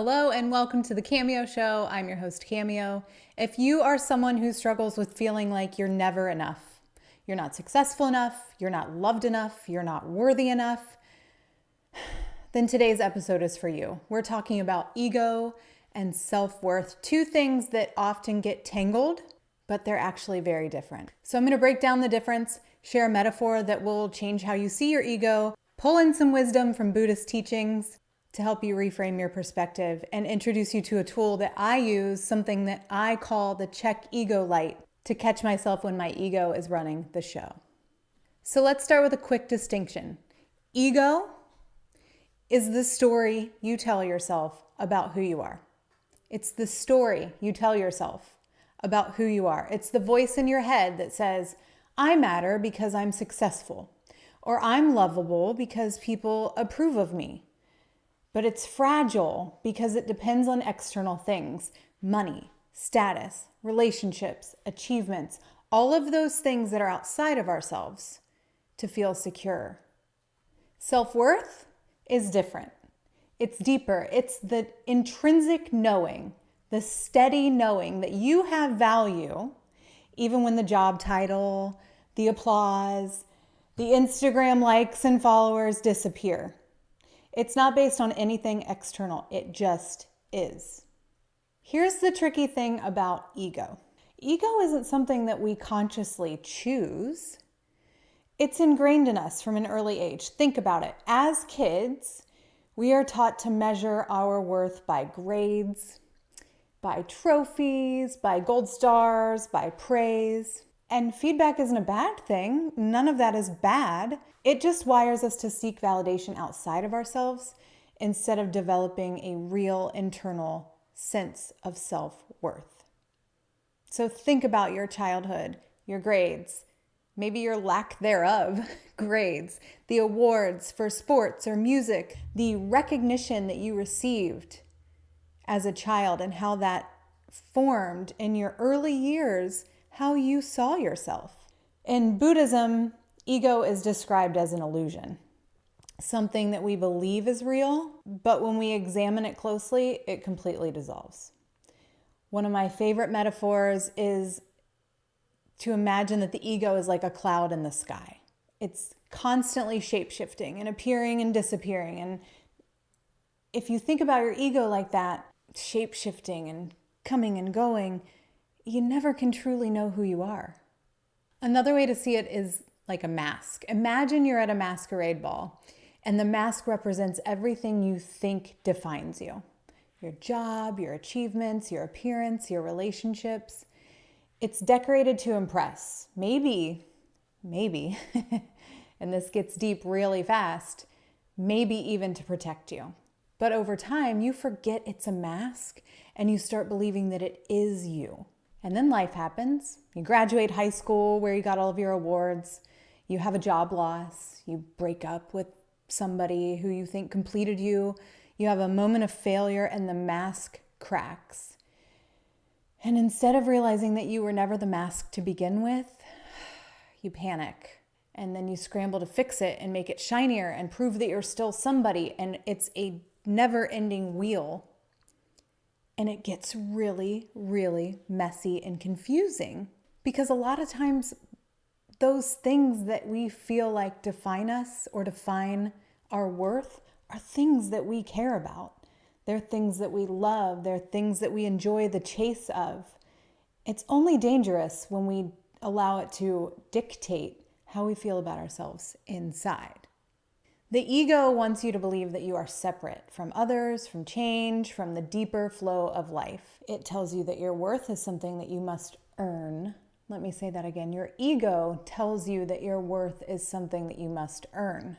Hello and welcome to the Cameo Show. I'm your host, Cameo. If you are someone who struggles with feeling like you're never enough, you're not successful enough, you're not loved enough, you're not worthy enough, then today's episode is for you. We're talking about ego and self-worth, two things that often get tangled, but they're actually very different. So I'm going to break down the difference, share a metaphor that will change how you see your ego, pull in some wisdom from Buddhist teachings to help you reframe your perspective, and introduce you to a tool that I use, something that I call the check ego light, to catch myself when my ego is running the show. So let's start with a quick distinction. Ego is the story you tell yourself about who you are. It's the story you tell yourself about who you are. It's the voice in your head that says, I matter because I'm successful, or I'm lovable because people approve of me. But it's fragile because it depends on external things, money, status, relationships, achievements, all of those things that are outside of ourselves to feel secure. Self-worth is different. It's deeper. It's the intrinsic knowing, the steady knowing that you have value, even when the job title, the applause, the Instagram likes and followers disappear. It's not based on anything external. It just is. Here's the tricky thing about ego. Ego isn't something that we consciously choose. It's ingrained in us from an early age. Think about it. As kids, we are taught to measure our worth by grades, by trophies, by gold stars, by praise. And feedback isn't a bad thing. None of that is bad. It just wires us to seek validation outside of ourselves instead of developing a real internal sense of self-worth. So think about your childhood, your grades, maybe your lack thereof grades, the awards for sports or music, the recognition that you received as a child and how that formed in your early years how you saw yourself. In Buddhism, ego is described as an illusion, something that we believe is real, but when we examine it closely, it completely dissolves. One of my favorite metaphors is to imagine that the ego is like a cloud in the sky. It's constantly shape-shifting and appearing and disappearing. And if you think about your ego like that, shape-shifting and coming and going, you never can truly know who you are. Another way to see it is like a mask. Imagine you're at a masquerade ball and the mask represents everything you think defines you. Your job, your achievements, your appearance, your relationships. It's decorated to impress. Maybe, and this gets deep really fast, maybe even to protect you. But over time, you forget it's a mask and you start believing that it is you. And then life happens. You graduate high school where you got all of your awards. You have a job loss. You break up with somebody who you think completed you. You have a moment of failure and the mask cracks. And instead of realizing that you were never the mask to begin with, you panic. And then you scramble to fix it and make it shinier and prove that you're still somebody. And it's a never-ending wheel. And it gets really, really messy and confusing because a lot of times those things that we feel like define us or define our worth are things that we care about. They're things that we love. They're things that we enjoy the chase of. It's only dangerous when we allow it to dictate how we feel about ourselves inside. The ego wants you to believe that you are separate from others, from change, from the deeper flow of life. It tells you that your worth is something that you must earn. Let me say that again. Your ego tells you that your worth is something that you must earn.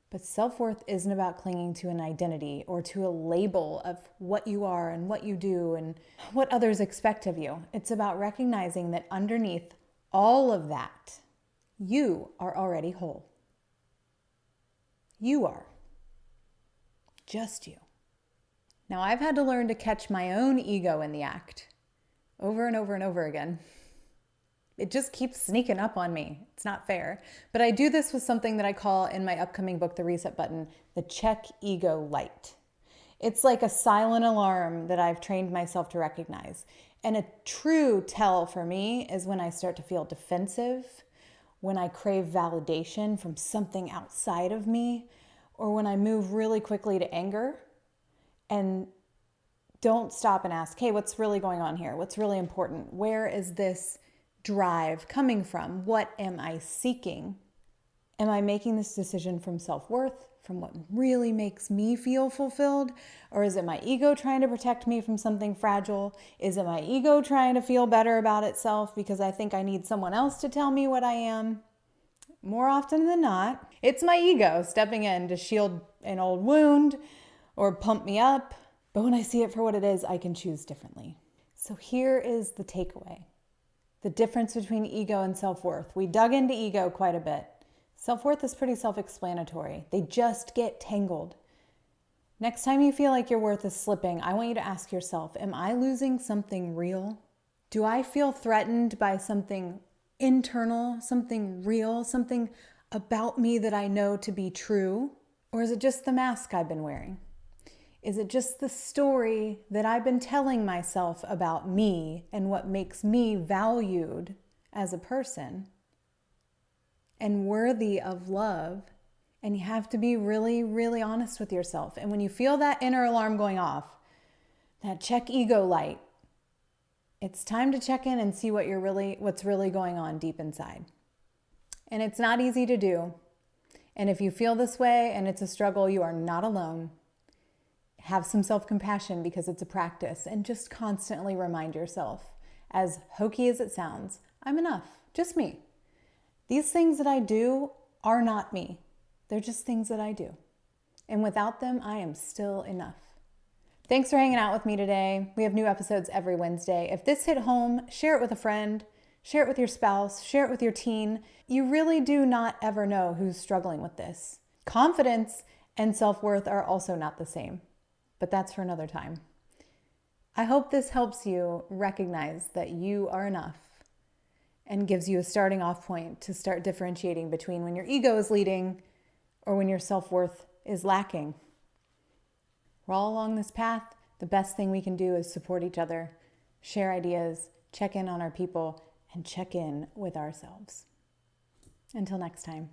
But self-worth isn't about clinging to an identity or to a label of what you are and what you do and what others expect of you. It's about recognizing that underneath all of that, you are already whole. You are. Just you. Now, I've had to learn to catch my own ego in the act over and over and over again. It just keeps sneaking up on me. It's not fair. But I do this with something that I call in my upcoming book, The Reset Button, the check ego light. It's like a silent alarm that I've trained myself to recognize. And a true tell for me is when I start to feel defensive, when I crave validation from something outside of me, or when I move really quickly to anger and don't stop and ask, hey, what's really going on here? What's really important? Where is this drive coming from? What am I seeking? Am I making this decision from self-worth, from what really makes me feel fulfilled? Or is it my ego trying to protect me from something fragile? Is it my ego trying to feel better about itself because I think I need someone else to tell me what I am? More often than not, it's my ego stepping in to shield an old wound or pump me up. But when I see it for what it is, I can choose differently. So here is the takeaway. The difference between ego and self-worth. We dug into ego quite a bit. Self-worth is pretty self-explanatory. They just get tangled. Next time you feel like your worth is slipping, I want you to ask yourself, am I losing something real? Do I feel threatened by something internal, something real, something about me that I know to be true? Or is it just the mask I've been wearing? Is it just the story that I've been telling myself about me and what makes me valued as a person and worthy of love? And you have to be really, really honest with yourself. And when you feel that inner alarm going off, that check ego light, it's time to check in and see what's really going on deep inside. And it's not easy to do. And if you feel this way and it's a struggle, you are not alone. Have some self-compassion because it's a practice, and just constantly remind yourself, as hokey as it sounds, I'm enough, just me. These things that I do are not me. They're just things that I do. And without them, I am still enough. Thanks for hanging out with me today. We have new episodes every Wednesday. If this hit home, share it with a friend, share it with your spouse, share it with your teen. You really do not ever know who's struggling with this. Confidence and self-worth are also not the same, but that's for another time. I hope this helps you recognize that you are enough and gives you a starting off point to start differentiating between when your ego is leading or when your self-worth is lacking. We're all along this path. The best thing we can do is support each other, share ideas, check in on our people, and check in with ourselves. Until next time.